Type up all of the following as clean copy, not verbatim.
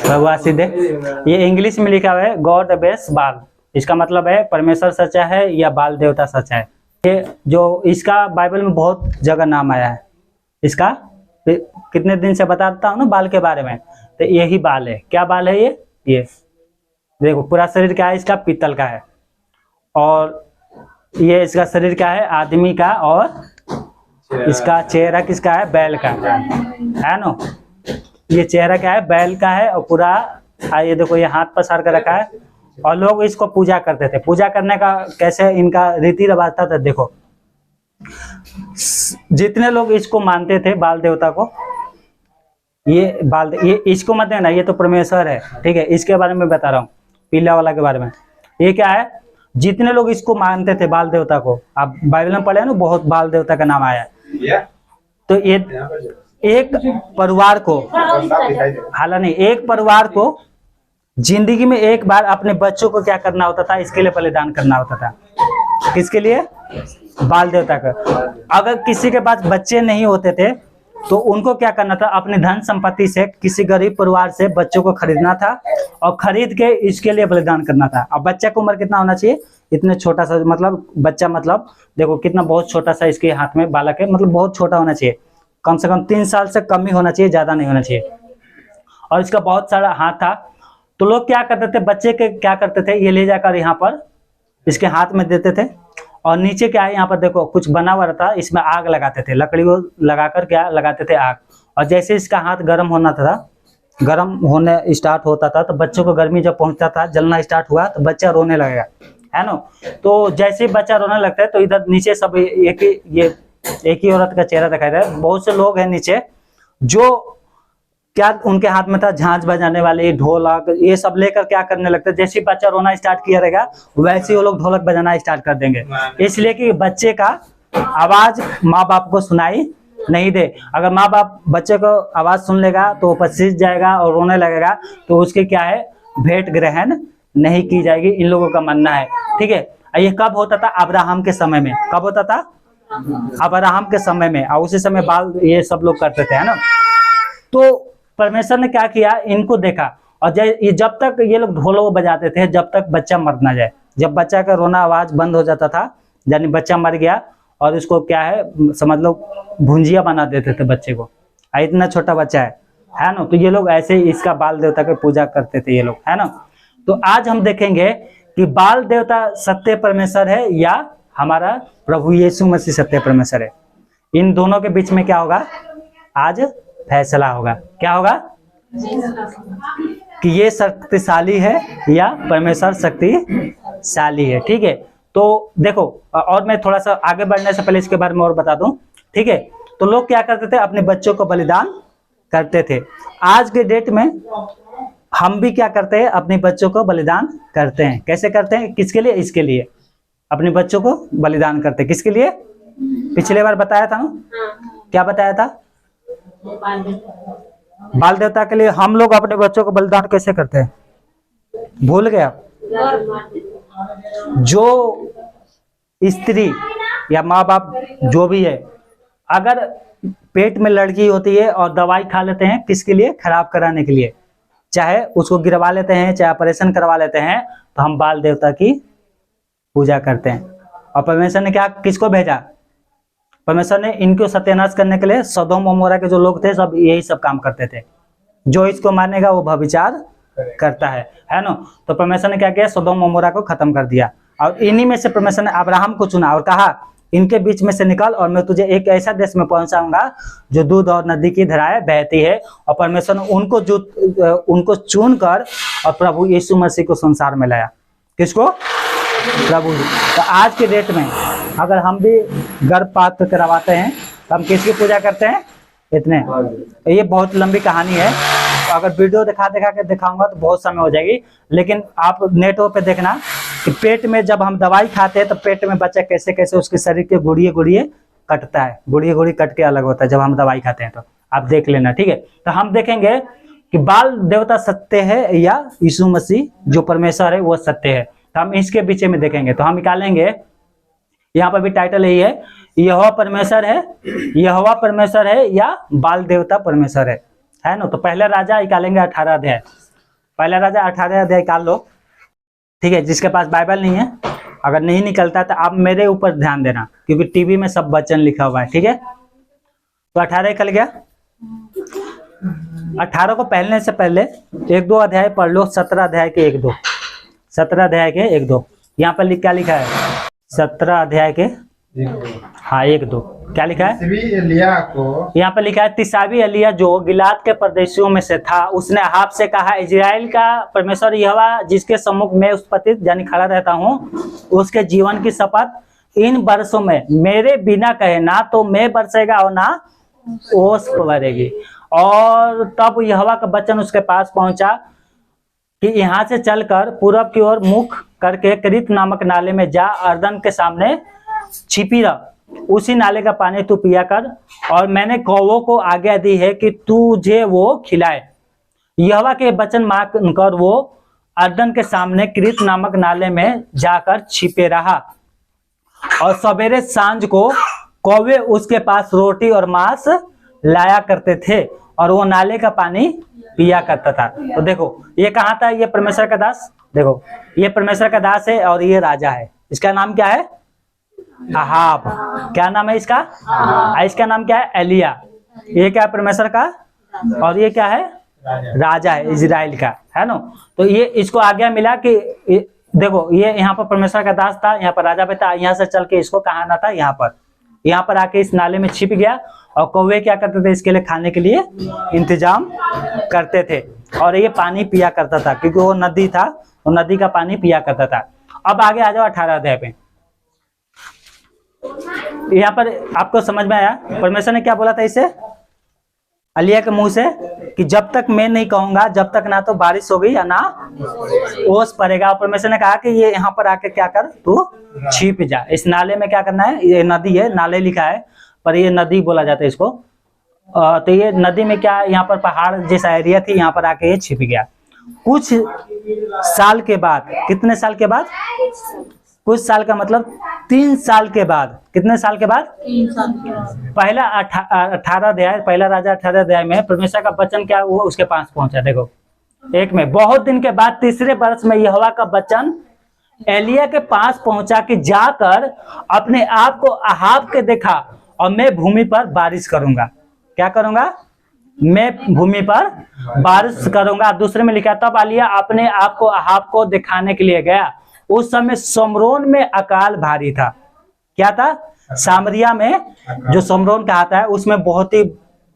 भगवान सीधे, ये इंग्लिश में लिखा हुआ है गॉड बेस बाल, इसका मतलब है परमेश्वर सच्चा है या बाल देवता सच्चा है। ये जो इसका बाइबल में बहुत जगह नाम आया है, इसका कितने दिन से बताता हूँ ना बाल के बारे में, तो यही बाल है। क्या बाल है ये देखो, पूरा शरीर क्या है इसका, पीतल का है, और ये इसका शरीर क्या है, आदमी का, और इसका चेहरा किसका है, बैल का है ना। ये चेहरा क्या है, बैल का है, और पूरा ये देखो ये हाथ पसार कर रखा है, और लोग इसको पूजा करते थे। पूजा करने का कैसे इनका रीति रिवाज था, देखो जितने लोग इसको मानते थे बाल देवता को, ये इसको मत देना, ये तो परमेश्वर है, ठीक है। इसके बारे में बता रहा हूँ, पीला वाला के बारे में। ये क्या है, जितने लोग इसको मानते थे बाल देवता को, आप बाइबल में पढ़े ना, बहुत बाल देवता का नाम आया है। तो ये एक परिवार को, हालांकि एक परिवार को जिंदगी में एक बार अपने बच्चों को क्या करना होता था, इसके लिए बलिदान करना होता था। किसके लिए, बाल देवता का। अगर किसी के पास बच्चे नहीं होते थे तो उनको क्या करना था, अपने धन संपत्ति से किसी गरीब परिवार से बच्चों को खरीदना था, और खरीद के इसके लिए बलिदान करना था। अब बच्चा की उम्र कितना होना चाहिए, इतने छोटा सा, मतलब बच्चा, मतलब देखो कितना बहुत छोटा सा इसके हाथ में बालक है, मतलब बहुत छोटा होना चाहिए, कम से कम 3 साल से कम ही होना चाहिए, ज्यादा नहीं होना चाहिए। और इसका बहुत सारा हाथ था। तो लोग क्या करते थे, बच्चे के क्या करते थे, ये ले जाकर यहाँ पर इसके हाथ में देते थे, और नीचे क्या है, यहाँ पर देखो कुछ बना हुआ रहता, इसमें आग लगाते थे, लकड़ी को लगाकर क्या लगाते थे, आग। और जैसे इसका हाथ गर्म होना था, गर्म होने स्टार्ट होता था, तो बच्चों को गर्मी जब पहुंचता था, जलना स्टार्ट हुआ, तो बच्चा रोने लगेगा, है ना। तो जैसे बच्चा रोने लगता है, तो इधर नीचे सब एक ही औरत का चेहरा दिखाई दे रहा है। बहुत से लोग हैं नीचे जो क्या उनके हाथ में था, झांझ बजाने वाले, ढोलक, ये सब लेकर क्या करने लगते हैं, जैसे बच्चा रोना स्टार्ट किया रहेगा वैसे ही वो लोग ढोलक बजाना स्टार्ट कर देंगे, इसलिए कि बच्चे का आवाज माँ बाप को सुनाई नहीं दे। अगर माँ बाप बच्चे को आवाज सुन लेगा तो वो पसीज जाएगा और रोने लगेगा, तो उसके क्या है, भेंट ग्रहण नहीं की जाएगी, इन लोगों का मानना है, ठीक है। ये कब होता था, अब्राहम के समय में। कब होता था, अब्राहम के समय में, और उसी समय बाल ये सब लोग करते थे, है ना। तो परमेश्वर ने क्या किया, इनको देखा, और जब तक ये लोग ढोल बजाते थे, जब तक बच्चा मर ना जाए। जब बच्चा का रोना आवाज बंद हो जाता था, यानी बच्चा मर गया, और इसको क्या है, समझ लो भुंजिया बना देते थे बच्चे को, इतना छोटा बच्चा है ना। तो ये लोग ऐसे ही इसका बाल देवता की पूजा करते थे ये लोग, है ना। तो आज हम देखेंगे कि बाल देवता सत्य परमेश्वर है या हमारा प्रभु यीशु मसीह सत्य परमेश्वर है। इन दोनों के बीच में क्या होगा, आज फैसला होगा। क्या होगा, कि ये शक्तिशाली है या परमेश्वर शक्तिशाली है, ठीक है। तो देखो, और मैं थोड़ा सा आगे बढ़ने से पहले इसके बारे में और बता दूं, ठीक है। तो लोग क्या करते थे, अपने बच्चों को बलिदान करते थे। आज के डेट में हम भी क्या करते हैं, अपने बच्चों को बलिदान करते हैं। कैसे करते हैं, किसके लिए, इसके लिए अपने बच्चों को बलिदान करते हैं। किसके लिए, पिछले बार बताया था ना, क्या बताया था, बाल देवता के लिए। हम लोग अपने बच्चों को बलिदान कैसे करते हैं, भूल गया। जो स्त्री या माँ बाप जो भी है, अगर पेट में लड़की होती है और दवाई खा लेते हैं, किसके लिए, खराब कराने के लिए, चाहे उसको गिरवा लेते हैं, चाहे ऑपरेशन करवा लेते हैं, तो हम बाल देवता की पूजा करते हैं। और परमेश्वर ने क्या, किसको भेजा, परमेश्वर ने इनको सत्यानाश करने के लिए। सदोम और मोरा के जो लोग थे, सब यही सब काम करते थे। जो इसको मानेगा वो व्यभिचार करता है ना। तो परमेश्वर ने क्या किया, सदोम और मोरा को खत्म कर दिया, और इन्हीं में से परमेश्वर ने अब्राहम को चुना और कहा, इनके बीच में से निकल, और मैं तुझे एक ऐसा देश में पहुंचाऊंगा जो दूध और नदी की धाराएं बहती है। और परमेश्वर ने उनको चुन कर और प्रभु यीशु मसीह को संसार में लाया। किसको, प्रभु। तो आज के डेट में अगर हम भी गर्भपात करवाते हैं, तो हम किसकी पूजा करते हैं, इतने। ये बहुत लंबी कहानी है, तो अगर वीडियो दिखा के दिखाऊंगा तो बहुत समय हो जाएगी, लेकिन आप नेटों पे देखना कि पेट में जब हम दवाई खाते हैं, तो पेट में बच्चा कैसे कैसे उसके शरीर के गुड़िए कटता है, गुड़िए कट के अलग होता है जब हम दवाई खाते हैं, तो आप देख लेना, ठीक है। तो हम देखेंगे कि बाल देवता सत्य है या यीशु मसीह जो परमेश्वर है वो सत्य है। तो हम इसके बीच में देखेंगे। तो हम निकालेंगे, यहाँ पर भी टाइटल यही है, यहोवा परमेश्वर है, यहोवा परमेश्वर है या बाल देवता परमेश्वर है ना। तो पहले राजा निकालेंगे 18 अध्याय, पहला राजा 18 अध्याय निकाल लो, ठीक है। जिसके पास बाइबल नहीं है, अगर नहीं निकलता तो आप मेरे ऊपर ध्यान देना, क्योंकि टीवी में सब वचन लिखा हुआ है, ठीक है। तो 18 निकल गया। 18 को पहलने से पहले 1-2 अध्याय पढ़ लो, 17 अध्याय के 1-2, 17 अध्याय के 1-2। यहाँ पर क्या लिखा है? 17 अध्याय के 1-2 क्या लिखा है? एलिया को यहाँ पर लिखा है, तिसाबी एलिया जो गिलाद के प्रदेशियों में से था, उसने अहाब से कहा, इजराइल का परमेश्वर यहोवा जिसके सम्मुख मैं उपस्थित यानी खड़ा रहता हूँ, उसके जीवन की शपथ, इन वर्षों में मेरे बिना कहे ना तो मैं बरसेगा और ना ओस भरेगी। और तब यहोवा का वचन उसके पास पहुंचा कि यहाँ से चलकर पूरब की ओर मुख करके करीत नामक नाले में जा, अर्दन के सामने छिपी रह, उसी नाले का पानी तू पिया कर, और मैंने कौवों को आज्ञा दी है कि तुझे वो खिलाए। यहोवा के वचन मान कर वो अर्दन के सामने करीत नामक नाले में जाकर छिपे रहा, और सवेरे सांझ को कौवे उसके पास रोटी और मांस लाया करते थे, और वो नाले का पानी पिया करता था। तो देखो ये कहाँ था? ये परमेश्वर का दास, देखो ये परमेश्वर का दास है और ये राजा है। इसका नाम क्या है? अहाब। क्या नाम है इसका? इसका नाम क्या है? एलिया। ये क्या है? परमेश्वर का। और ये क्या है? राजा है इजराइल का, है ना। तो ये इसको आज्ञा मिला कि देखो ये यहाँ पर परमेश्वर का दास था, यहाँ पर राजा भी था। यहाँ से चल के इसको कहाँ आना था? यहाँ पर आके इस नाले में छिप गया, और कौवे क्या करते थे? इसके लिए खाने के लिए इंतजाम करते थे, और ये पानी पिया करता था, क्योंकि वो नदी था, वो नदी का पानी पिया करता था। अब आगे आ जाओ 18 अध्याय पे। यहाँ पर आपको समझ में आया परमेश्वर ने क्या बोला था इसे? एलिया के मुंह से कि जब तक मैं नहीं कहूंगा, जब तक ना तो बारिश होगी या ना ओस पड़ेगा। और परमेश्वर ने कहा कि ये यहाँ पर आके क्या कर, तू छिप जा। इस नाले में क्या करना है? ये नदी है, नाले लिखा है पर ये नदी बोला जाता है इसको। तो ये नदी में क्या, यहाँ पर पहाड़ जैसा एरिया थी, यहाँ पर आके ये छिप गया। कुछ साल के बाद, कितने साल के बाद? कुछ साल का मतलब 3 साल के बाद। कितने साल के बाद? 3 साल के बाद। पहला 18 अध्याय, पहला राजा 18 अध्याय में परमेश्वर का वचन क्या वो उसके पास पहुंचा। देखो 1 में, बहुत दिन के बाद तीसरे वर्ष में यहोवा का वचन एलिया के पास पहुंचा कि जाकर अपने आप को अहाब के देखा, और मैं भूमि पर बारिश करूंगा। क्या करूंगा? मैं भूमि पर बारिश करूंगा। दूसरे में लिखा, तब एलिया अपने आप को अहाब को दिखाने के लिए गया। उस समय समरोन में अकाल भारी था। क्या था? सामरिया में जो समरोन कहता है उसमें बहुत ही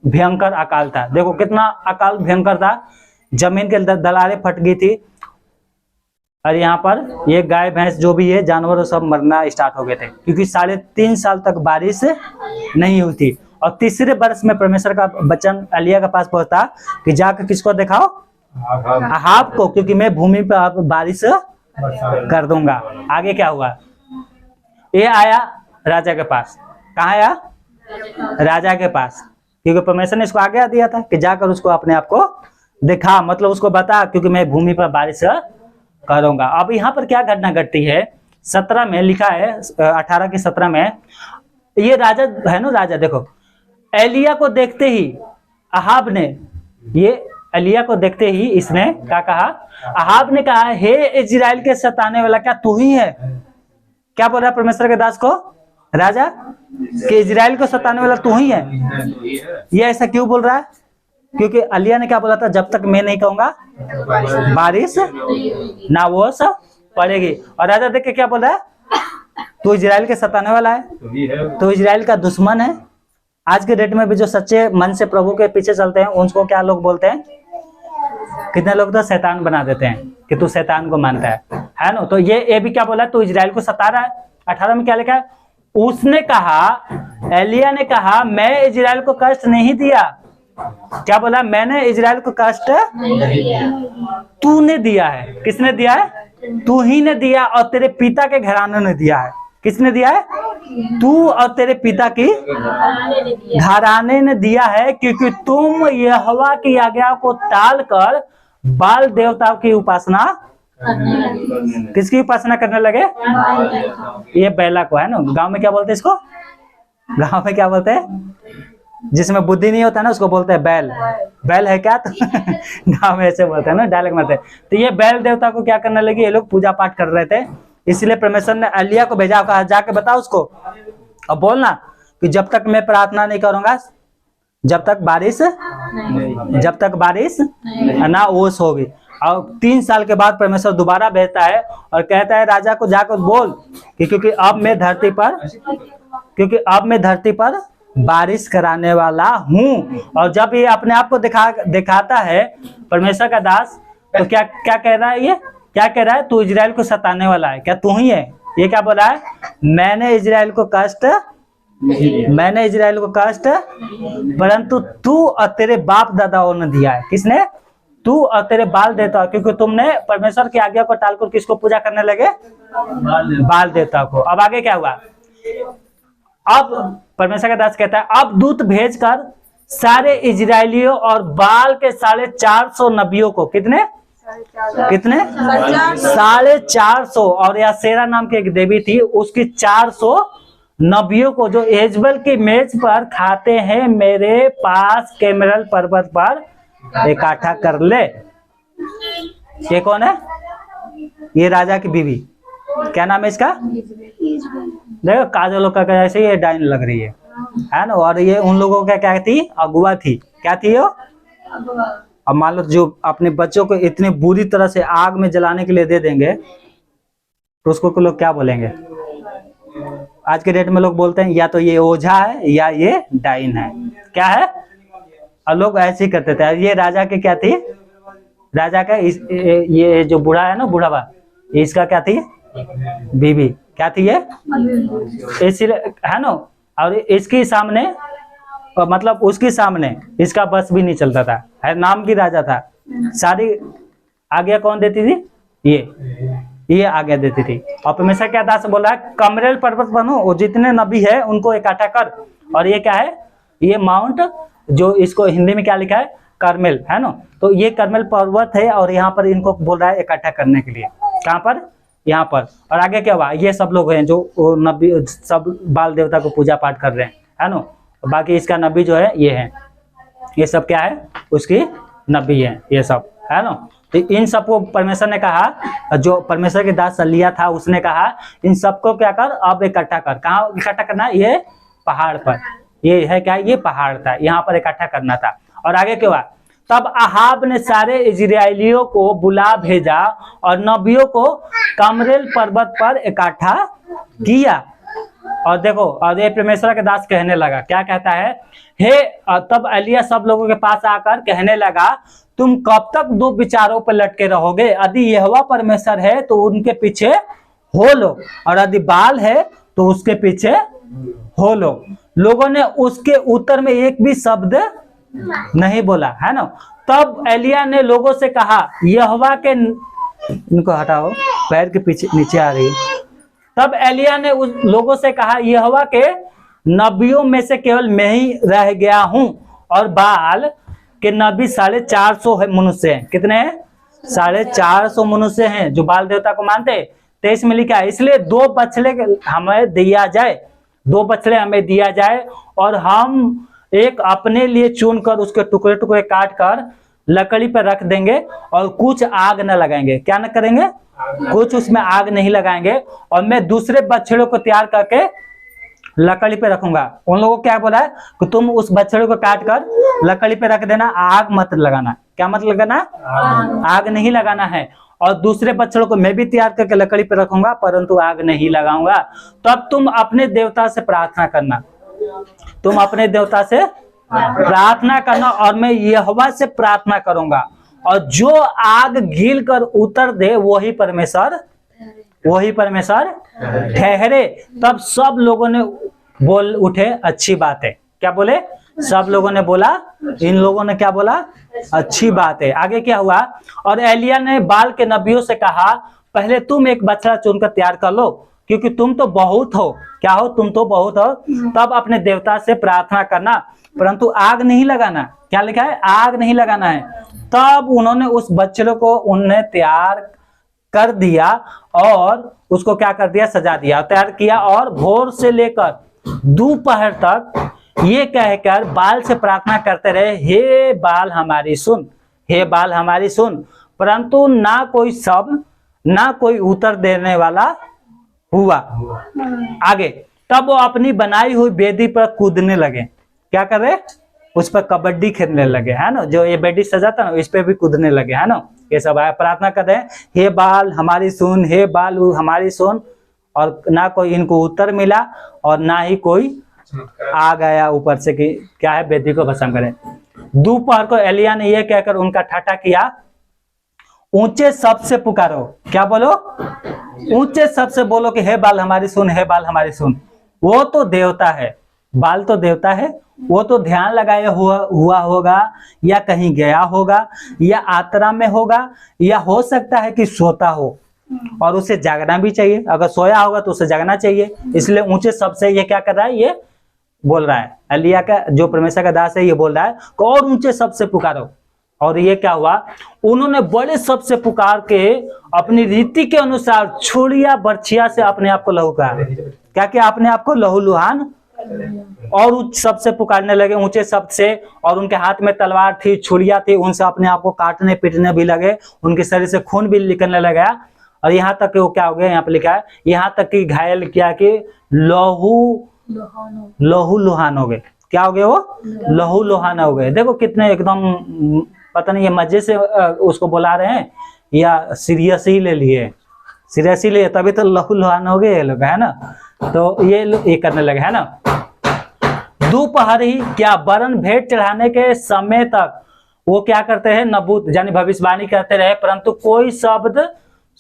भयंकर अकाल था। देखो कितना अकाल भयंकर था, जमीन के दरारें फट गई थी, और यहाँ पर ये गाय भैंस जो भी है जानवर सब मरना स्टार्ट हो गए थे, क्योंकि 3.5 साल तक बारिश नहीं हुई थी। और तीसरे वर्ष में परमेश्वर का वचन एलिया के पास पहुंचा कि जाकर किसको दिखाओ? अहाब को, क्योंकि मैं भूमि पर बारिश कर दूंगा। आगे क्या हुआ? ये आया राजा के पास। कहाँ आया? राजा के पास, क्योंकि परमेश्वर ने इसको आज्ञा दिया था कि जाकर उसको अपने आप को दिखा, मतलब उसको बता, क्योंकि मैं भूमि पर बारिश करूंगा। अब यहाँ पर क्या घटना घटती है? 17 में लिखा है, 18 की 17 में, ये राजा है ना, राजा देखो एलिया को देखते ही अहाब ने, ये एलिया को देखते ही इसने क्या कहा? अहाब ने कहा, हे इजराइल के सताने वाला, क्या तू ही है? क्या बोल रहा है परमेश्वर के दास को राजा कि इजराइल को सताने वाला तू ही है? ये ऐसा क्यों बोल रहा है? क्योंकि एलिया ने क्या बोला था? जब तक मैं नहीं कहूंगा बारिश ना वो सब पड़ेगी। और राजा देख के क्या बोल रहा है? तू इजराइल के सताने वाला है, तो इजराइल का दुश्मन है। आज के डेट में भी जो सच्चे मन से प्रभु के पीछे चलते हैं उनको क्या लोग बोलते हैं? कितने लोग तो शैतान बना देते हैं कि तू शैतान को मानता है ना। तो ये भी क्या बोला? तू इजराइल को सता रहा है। 18 में क्या लिखा है? उसने कहा, एलिया ने कहा, मैं इजराइल को कष्ट नहीं दिया। क्या बोला? मैंने इजराइल को कष्ट तूने दिया है। किसने दिया है? तू ही ने दिया, और तेरे पिता के घराने ने दिया है। किसने दिया है? तू और तेरे पिता की घराने ने दिया है, क्योंकि तुम यहोवा की आज्ञा को टाल कर बाल देवताओं की उपासना, किसकी उपासना करने लगे? ये बैला को, है ना। गांव में क्या बोलते हैं इसको? गांव में क्या बोलते हैं? जिसमें बुद्धि नहीं होता ना उसको बोलते हैं बैल। बैल है क्या? तो गाँव में ऐसे बोलते हैं ना, डायलेक्ट मारते हैं। तो ये बैल देवता को क्या करने लगी, ये लोग पूजा पाठ कर रहे थे, इसलिए परमेश्वर ने एलिय्याह को भेजा, कहा जाके बताओ उसको और बोलना कि जब तक मैं प्रार्थना नहीं करूंगा, जब तक बारिश ना ओस होगी। और 3 साल के बाद परमेश्वर दोबारा भेजता है और कहता है राजा को जाकर बोल कि क्योंकि अब मैं धरती पर बारिश कराने वाला हूँ। और जब ये अपने आप को दिखाता है परमेश्वर का दास, तो क्या कह रहा है, ये क्या कह रहा है, तू इजराइल को सताने वाला है, क्या तू ही है? ये क्या बोला है, मैंने इजराइल को कष्ट परंतु तू और तेरे बाप दादाओं ने दिया है। किसने? तू और तेरे बाल देवता, क्योंकि तुमने परमेश्वर की आज्ञा को टालकर किसको पूजा करने लगे, बाल देवता को। अब आगे क्या हुआ, अब परमेश्वर का दास कहता है अब दूत भेजकर सारे इजरायलियों और बाल के 450 नबियों को, कितने 450, और यासेरा नाम की एक देवी थी, उसकी 400 नबियों को जो एजबल की मेज पर खाते हैं, मेरे पास कैमरल पर्वत पर इकट्ठा कर ले। ये कौन है? ये राजा की बीवी, क्या नाम है इसका? देखो काजल का जैसे ये डाइन लग रही है ना। और ये उन लोगों का क्या थी, अगुआ थी। क्या थी वो? अब मान लो जो अपने बच्चों को इतनी बुरी तरह से आग में जलाने के लिए दे देंगे तो उसको लोग क्या बोलेंगे? आज के डेट में लोग बोलते हैं या तो ये ओझा है या ये डाइन है। क्या है? और लोग ऐसे ही करते थे। ये राजा के क्या थी, राजा का ये जो बूढ़ा है ना, बूढ़ा, इसका क्या थी, बीवी। क्या थी ये? इसीलिए है ना। और इसके सामने, मतलब उसके सामने इसका बस भी नहीं चलता था, है नाम की राजा था। सारी आज्ञा कौन देती थी? ये आज्ञा देती थी। और परमेश्वर क्या दास बोल रहा है, कमरेल पर्वत बनो, वो जितने नबी है उनको इकट्ठा कर। और ये क्या है, ये माउंट, जो इसको हिंदी में क्या लिखा है, करमेल, है ना। तो ये करमेल पर्वत है और यहाँ पर इनको बोल रहा है इकट्ठा करने के लिए। कहाँ पर? यहाँ पर। और आगे क्या हुआ, ये सब लोग हैं जो नबी, सब बाल देवता को पूजा पाठ कर रहे हैं, है ना। बाकी इसका नबी जो है ये है, ये सब क्या है, उसकी नबी है ये सब, है ना। तो इन सबको परमेश्वर ने कहा, जो परमेश्वर के दास एलिय्याह था उसने कहा इन सबको क्या कर, अब इकट्ठा कर। कहाँ इकट्ठा करना? ये पहाड़ पर। ये है क्या, ये पहाड़ था, यहाँ पर इकट्ठा करना था। और आगे क्या हुआ, तब अहाब ने सारे इजरायलियों को बुला भेजा और नबियों को कमरेल पर्वत पर इकट्ठा किया। और देखो, और ये परमेश्वर के दास कहने लगा, क्या कहता है, हे, तब एलिय्याह सब लोगों के पास आकर कहने लगा, तुम कब तक दो विचारों पर लटके रहोगे? यदि यहोवा परमेश्वर है तो उनके पीछे हो लो, और यदि बाल है तो उसके पीछे हो लो। लोगों ने उसके उत्तर में एक भी शब्द नहीं बोला, है ना। तब एलिय्याह ने लोगों से कहा, यहोवा के, इनको हटाओ, पैर के पीछे नीचे आ रही है। तब एलिय्याह ने उस लोगों से कहा, यहोवा के नबियों में से केवल मैं ही रह गया हूं, और बाल के नबी 450 मनुष्य हैं। कितने हैं? 450 मनुष्य हैं जो बाल देवता को मानते हैं। 23 में लिखा है, इसलिए 2 बछड़े हमें दिया जाए, 2 बछड़े हमें दिया जाए, और हम एक अपने लिए चुनकर उसके टुकड़े टुकड़े काट कर लकड़ी पर रख देंगे, और कुछ आग न लगाएंगे। क्या न करेंगे? कुछ उसमें आग नहीं लगाएंगे। और मैं दूसरे बछड़ों को तैयार करके लकड़ी पे रखूंगा। उन लोगों को क्या बोला है कि तुम उस बछड़े को काट कर लकड़ी पे रख देना, आग मत लगाना। क्या मत लगाना? आग नहीं लगाना है। और दूसरे बछड़ों को मैं भी तैयार करके लकड़ी पे रखूंगा, परंतु आग नहीं लगाऊंगा। तब तुम अपने देवता से प्रार्थना करना, तुम अपने देवता से प्रार्थना करना, और मैं यहोवा से प्रार्थना करूंगा, और जो आग गिल कर उतर दे वही परमेश्वर ठहरे। तब सब लोगों ने बोल उठे, अच्छी बात है। क्या बोले? सब लोगों ने बोला, इन लोगों ने क्या बोला? अच्छी बात है। आगे क्या हुआ, और एलिय्याह ने बाल के नबियों से कहा, पहले तुम एक बछड़ा चुनकर तैयार कर लो, क्योंकि तुम तो बहुत हो। क्या हो? तुम तो बहुत हो। तब अपने देवता से प्रार्थना करना, परंतु आग नहीं लगाना। क्या लिखा है? आग नहीं लगाना है। तब उन्होंने उस बछड़े को उन्हें तैयार कर दिया, और उसको क्या कर दिया? सजा दिया, तैयार किया। और भोर से लेकर दोपहर तक ये कहकर बाल से प्रार्थना करते रहे, हे बाल हमारी सुन, हे बाल हमारी सुन, परंतु ना कोई शब्द ना कोई उत्तर देने वाला हुआ। आगे, तब वो अपनी बनाई हुई वेदी पर कूदने लगे। क्या कर रहे? उस पर कबड्डी खेलने लगे, है ना, जो ये वेदी सजा था ना, इस पे भी कूदने लगे, है ना। ये सब आया, प्रार्थना कर रहे हैं, हे बाल हमारी सुन, हे बाल हमारी सुन, और ना कोई इनको उत्तर मिला और ना ही कोई आ गया ऊपर से कि क्या है, वेदी को भस्म करें। दोपहर को एलिया ने यह कहकर उनका ठाठा किया, ऊंचे शब्द से पुकारो। क्या बोलो? ऊंचे शब्द से बोलो कि हे बाल हमारी सुन, हे बाल हमारी सुन। वो तो देवता है, बाल तो देवता है, वो तो ध्यान लगाए हुआ होगा, या कहीं गया होगा, या यात्रा में होगा, या हो सकता है कि सोता हो, और उसे जागना भी चाहिए। अगर सोया होगा तो उसे जागना चाहिए। इसलिए ऊंचे शब्द से ये क्या कर रहा है, ये बोल रहा है, एलिया का जो परमेश्वर का दास है ये बोल रहा है कि और ऊंचे शब्द से पुकारो। और ये क्या हुआ, उन्होंने बड़े शब्द से पुकार के अपनी रीति के अनुसार छुरिया बर्छिया से अपने आप को लहू कहा। क्या क्या? अपने आप को लहूलुहान, और उच्च शब्द से पुकारने लगे, ऊंचे शब्द से, और उनके हाथ में तलवार थी, छुरिया थी, उनसे अपने आप को काटने पीटने भी लगे, उनके शरीर से खून भी निकलने लगा। और यहाँ तक कि वो क्या हो गया, यहाँ पे लिखा है, यहाँ तक कि घायल किया कि लहू लुहान हो गए। क्या हो गए? वो लहू लुहान हो गए। देखो कितने एकदम, पता नहीं ये मजे से उसको बुला रहे हैं या सीरियस ही ले लिए, सीरियस ही लिए, तभी तो लहू लुहान हो गए ये लोग, है ना। तो ये करने लगे, है ना। दोपहर ही क्या, वरन भेंट चढ़ाने के समय तक वो क्या करते हैं, नबूत यानी भविष्यवाणी करते रहे, परंतु कोई शब्द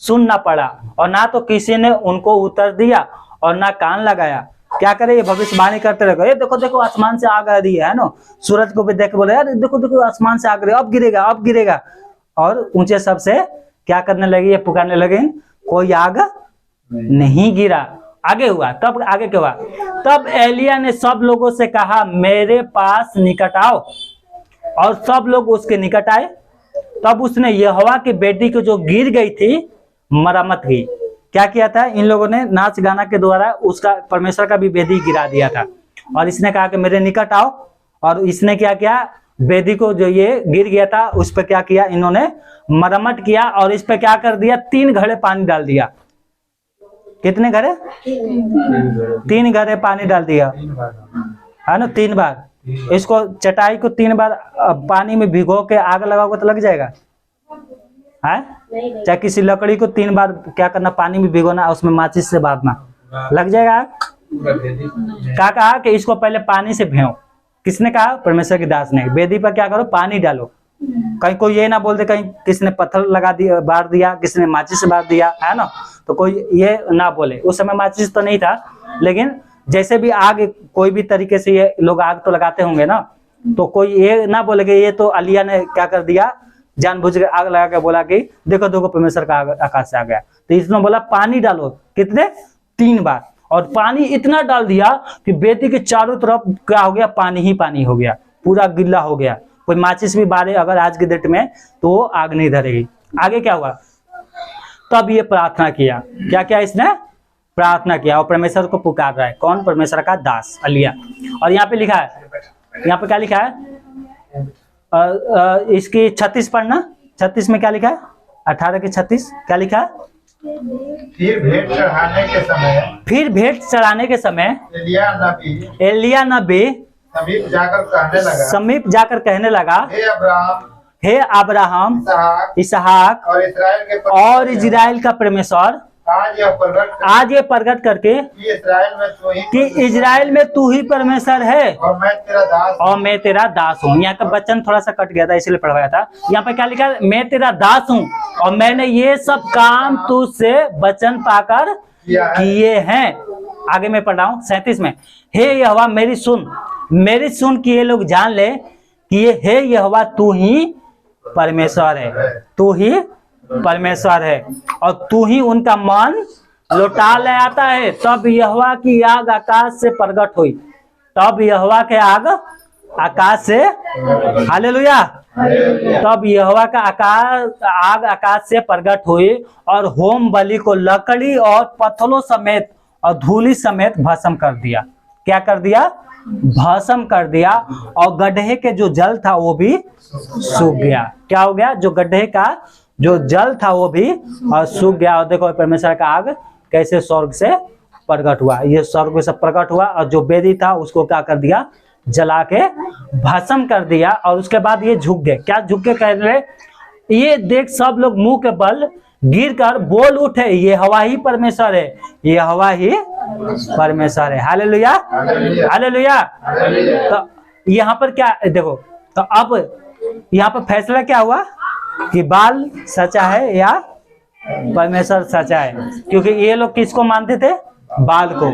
सुन ना पड़ा, और ना तो किसी ने उनको उत्तर दिया और ना कान लगाया। क्या करे, ये भविष्यवाणी करते रहे, ये देखो देखो आसमान से आग आ रही है ना, सूरज को भी देख बोले यार देखो देखो आसमान से आग रही है, अब गिरेगा अब गिरेगा। और ऊंचे शब्द से क्या करने लगे, ये पुकारने लगे, कोई आग नहीं गिरा। आगे हुआ, तब आगे क्या हुआ, तब एलिया ने सब लोगों से कहा, मेरे पास निकट आओ, और सब लोग उसके निकट आए। तब उसने यहोवा की बेटी को जो गिर गई थी मरम्मत की। क्या किया था, इन लोगों ने नाच गाना के द्वारा उसका, परमेश्वर का भी वेदी गिरा दिया था, और इसने कहा कि मेरे निकट आओ, और इसने क्या किया, वेदी को जो ये गिर गया था उस पर क्या किया, इन्होंने मरम्मत किया, और इस पे क्या कर दिया, 3 घड़े पानी डाल दिया। कितने घड़े? 3 घड़े पानी डाल दिया, है ना, 3 बार। इसको चटाई को 3 बार पानी में भिगो के आग लगाओगे तो लग जाएगा, है? चाहे किसी लकड़ी को 3 बार क्या करना, पानी में भिगोना, उसमें माचिस से बांधना, लग जाएगा आग? क्या कहा कि इसको पहले पानी से भिगो। किसने कहा? परमेश्वर के दास ने। वेदी पर क्या करो, पानी डालो। कहीं कोई ये ना बोल दे कहीं किसी ने पत्थर लगा दिया, बार दिया, किसी ने माचिस से बार दिया, है ना, तो कोई ये ना बोले। उस समय माचिस तो नहीं था, लेकिन जैसे भी आग, कोई भी तरीके से ये लोग आग तो लगाते होंगे ना, तो कोई ये ना बोलेगे ये तो एलिया ने क्या कर दिया, जानबूझ के आग लगा के बोला कि देखो देखो परमेश्वर का आकाश से आ गया। तो इसने बोला पानी डालो, कितने? 3 बार, और पानी इतना डाल दिया कि बेदी के चारों तरफ क्या हो गया, पानी ही पानी हो गया, पूरा गिल्ला हो गया। कोई माचिस भी बारे अगर आज के डेट में तो आग नहीं धरेगी। आगे क्या हुआ, तब ये प्रार्थना किया। क्या क्या इसने? प्रार्थना किया, और परमेश्वर को पुकार रहा है। कौन? परमेश्वर का दास एलिया। और यहाँ पे लिखा है, यहाँ पे क्या लिखा है, इसकी 36 पढ़ना, 36 में क्या लिखा है, 18 के 36 क्या लिखा है, फिर भेंट चढ़ाने के समय, फिर भेंट चढ़ाने के समय एलिया नबी समीप जाकर कहने लगा, हे अब्राहम, इसहाक और इजराइल का परमेश्वर, आज ये प्रकट करके कि इजराइल में तू ही परमेश्वर है और मैं तेरा दास हूँ। यहाँ का वचन थोड़ा सा कट गया था इसलिए पढ़वाया था। यहाँ पे क्या लिखा है, मैं तेरा दास हूँ और मैंने ये सब काम तुझसे वचन पाकर किए हैं। आगे मैं पढ़ रहा हूँ 37 में, हे यहोवा मेरी सुन कि ये लोग जान ले कि ये हे यहोवा तू ही परमेश्वर है, तू ही परमेश्वर है और तू ही उनका मन लौटा ले आता है। तब यहोवा की आग आकाश से प्रकट हुई, तब यहोवा के आग आकाश से, हालेलुया, तब यहोवा का आग आकाश से प्रकट हुई और होम बलि को लकड़ी और पत्थरों समेत और धूलि समेत भस्म कर दिया। क्या कर दिया? भस्म कर दिया, और गड्ढे के जो जल था वो भी सूख गया। क्या हो गया? जो गड्ढे का जो जल था वो भी सूख गया। और देखो परमेश्वर का आग कैसे स्वर्ग से प्रकट हुआ, ये स्वर्ग से प्रकट हुआ, और जो वेदी था उसको क्या कर दिया? जला के भस्म कर दिया। और उसके बाद ये झुक गए। क्या झुक के कह रहे? ये देख सब लोग मुंह के बल गिर कर बोल उठे, ये हवा ही परमेश्वर है, ये हवा ही परमेश्वर है। Hallelujah, hallelujah. तो यहाँ पर क्या देखो, तो अब यहाँ पर फैसला क्या हुआ कि बाल सच्चा है या परमेश्वर सच्चा है? क्योंकि ये लोग किसको मानते थे? बाल को।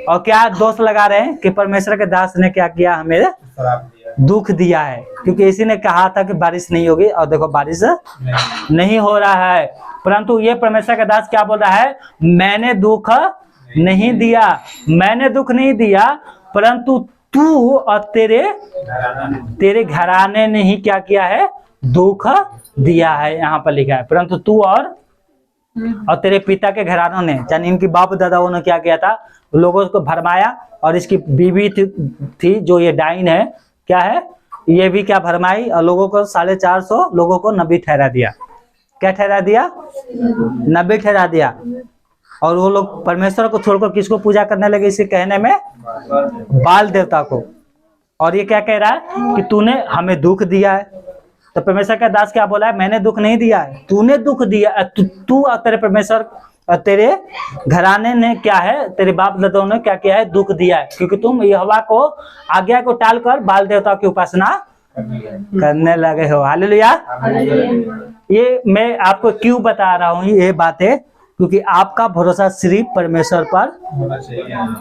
और क्या दोष लगा रहे हैं कि परमेश्वर के दास ने क्या किया? हमें दुख दिया है, क्योंकि इसी ने कहा था कि बारिश नहीं होगी, और देखो बारिश नहीं हो रहा है। परंतु ये परमेश्वर का दास क्या बोल रहा है? मैंने दुख नहीं दिया, मैंने दुख नहीं दिया, परंतु तू और तेरे घराने ने ही क्या किया है? दुख दिया है। यहाँ पर लिखा है परंतु तू और तेरे पिता के घरानों ने, यानी इनकी बाप दादाओं ने क्या किया था? लोगों को भरमाया। और इसकी बीवी थी जो ये डाइन है, क्या है? ये भी क्या भरमाई, और लोगों को 450 लोगों को नबी ठहरा दिया। क्या ठहरा दिया? नबी ठहरा दिया। और वो लोग परमेश्वर को छोड़कर किसको पूजा करने लगे? इसे कहने में बाल देवता को। और ये क्या कह रहा है कि तूने हमें दुख दिया है। तो परमेश्वर का दास क्या बोला है? मैंने दुख नहीं दिया है, तूने दुख दिया। तू और तेरे परमेश्वर और तेरे घराने ने क्या है? तेरे बाप दादाओं ने क्या किया है? दुख दिया है, क्योंकि तुम यहोवा को आज्ञा को टालकर बाल देवता की उपासना करने लगे हो। हालेलुया। ये मैं आपको क्यों बता रहा हूँ ये बातें? क्योंकि आपका भरोसा सिर्फ परमेश्वर पर,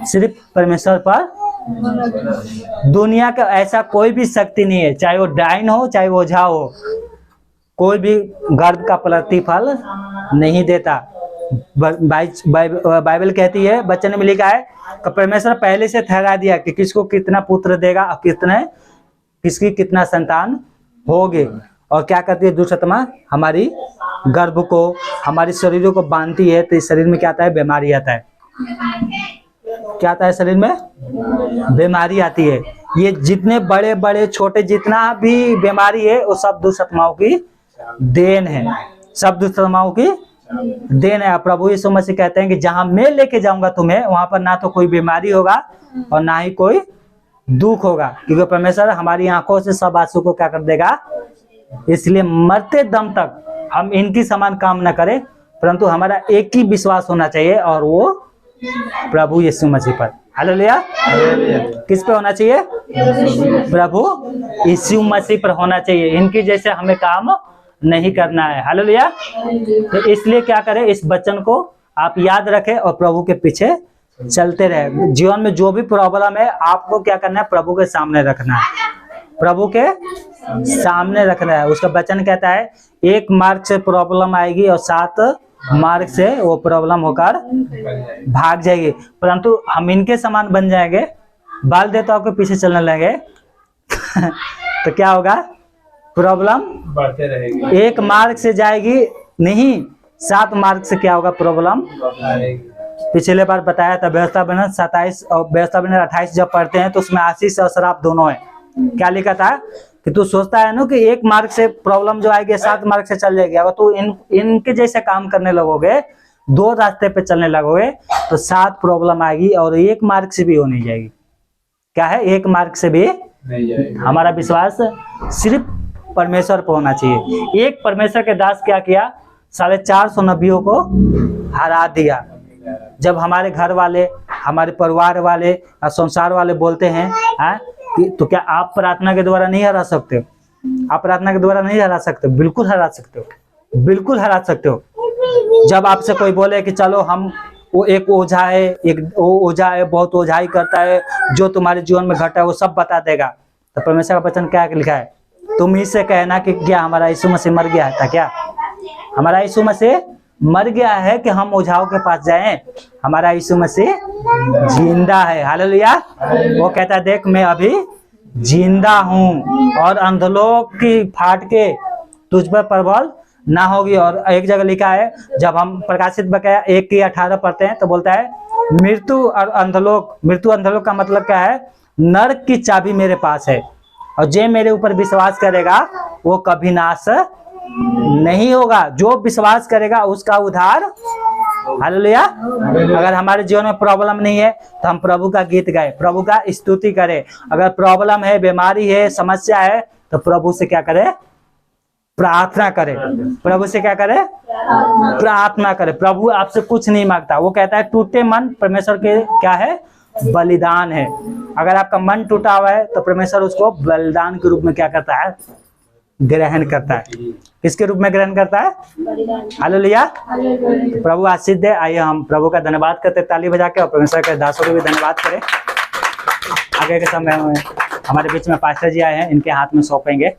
सिर्फ परमेश्वर पर। दुनिया का ऐसा कोई भी शक्ति नहीं है, चाहे वो डाइन हो चाहे वो ओझा हो, कोई भी गर्भ का प्रतिफल नहीं देता। बाइबल कहती है, वचन में लिखा है कि परमेश्वर पहले से ठहरा दिया कि किसको कितना पुत्र देगा और किसकी कितना संतान होगी। और क्या करती है दुष्ट आत्मा? हमारी गर्भ को, हमारी शरीरों को बांधती है, तो इस शरीर में क्या आता है? बीमारी आता है। क्या आता है शरीर में? बीमारी आती है। ये जितने बड़े बड़े छोटे जितना भी बीमारी है वो सब दुष्ट आत्माओं की देन है, सब दुष्ट आत्माओं की देन है। प्रभु यीशु मसीह कहते हैं कि जहां मैं लेके जाऊंगा तुम्हें, वहां पर ना तो कोई बीमारी होगा और ना ही कोई दुख होगा, क्योंकि परमेश्वर हमारी आंखों से सब आंसू को क्या कर देगा। इसलिए मरते दम तक हम इनकी समान काम न करें, परंतु हमारा एक ही विश्वास होना चाहिए, और वो प्रभु यीशु मसीह पर। हालेलुया। किस पे होना चाहिए? प्रभु यीशु मसीह पर होना चाहिए। इनकी जैसे हमें काम नहीं करना है। हालेलुया। तो इसलिए क्या करें? इस वचन को आप याद रखें और प्रभु के पीछे चलते रहे। जीवन में जो भी प्रॉब्लम है आपको क्या करना है? प्रभु के सामने रखना है, प्रभु के सामने रखना है। उसका वचन कहता है 1 मार्ग से प्रॉब्लम आएगी और 7 मार्ग से वो प्रॉब्लम होकर भाग जाएगी, परंतु हम इनके समान बन जाएंगे, बाल देवताओं के पीछे चलने लगे तो क्या होगा? प्रॉब्लम बढ़ते रहेगी। 1 मार्ग से जाएगी नहीं, 7 मार्ग से क्या होगा? प्रॉब्लम। पिछले बार बताया था व्यवस्था बना 27 और व्यवस्था बना 28 जब पढ़ते हैं तो उसमें आशीष और श्राप दोनों है। क्या लिखा था कि तू सोचता है ना कि 1 मार्ग से प्रॉब्लम जो आएगी 7 मार्ग से चल जाएगी। अगर तू इनके जैसे काम करने लगोगे, 2 रास्ते पे चलने लगोगे, तो 7 प्रॉब्लम आएगी और 1 मार्ग से भी हो नहीं जाएगी। क्या है? 1 मार्ग से भी नहीं जाएगी। हमारा विश्वास सिर्फ परमेश्वर पर होना चाहिए। एक परमेश्वर के दास क्या किया? 450 नबियों को हरा दिया। जब हमारे घर वाले, हमारे परिवार वाले, संसार वाले बोलते हैं तो क्या आप प्रार्थना के द्वारा नहीं हरा सकते हो? आप प्रार्थना के द्वारा नहीं हरा सकते? बिल्कुल हरा सकते हो, बिल्कुल हरा सकते हो। जब आपसे कोई बोले कि चलो हम, वो एक ओझा है, एक ओझा है, बहुत ओझाई करता है, जो तुम्हारे जीवन में घटा है वो सब बता देगा, तो परमेश्वर का वचन क्या लिखा है? तुम इससे कहना कि क्या हमारा यीशु मसीह मर गया था? क्या हमारा यीशु मसीह मर गया है कि हम ओझाओं के पास जाएं? हमारा यीशु मसीह जिंदा है। हालेलुया। वो कहता है देख मैं अभी जिंदा हूँ और अंधलोक की फाट के तुझ पर प्रबल ना होगी। और एक जगह लिखा है, जब हम प्रकाशित बकाया 1 की 18 पढ़ते हैं तो बोलता है मृत्यु और अंधलोक, मृत्यु अंधलोक का मतलब क्या है? नरक की चाबी मेरे पास है, और जो मेरे ऊपर विश्वास करेगा वो कभी नाश नहीं होगा। जो विश्वास करेगा उसका उद्धार। हालेलुया। अगर हमारे जीवन में प्रॉब्लम नहीं है तो हम प्रभु का गीत गाए, प्रभु का स्तुति करें। अगर प्रॉब्लम है, बीमारी है, समस्या है, तो प्रभु से क्या करें? प्रार्थना करें। प्रभु से क्या करें? प्रार्थना करें। प्रभु आपसे कुछ नहीं मांगता, वो कहता है टूटे मन परमेश्वर के क्या है? बलिदान है। अगर आपका मन टूटा हुआ है तो परमेश्वर उसको बलिदान के रूप में क्या करता है? ग्रहण करता है। किसके रूप में ग्रहण करता है? हालेलुया। प्रभु आशीष दे। आइए हम प्रभु का धन्यवाद करते, ताली बजा के, और परमेश्वर के दासों को भी धन्यवाद करें। आगे के समय में हमारे बीच में पास्टर जी आए हैं, इनके हाथ में सौंपेंगे।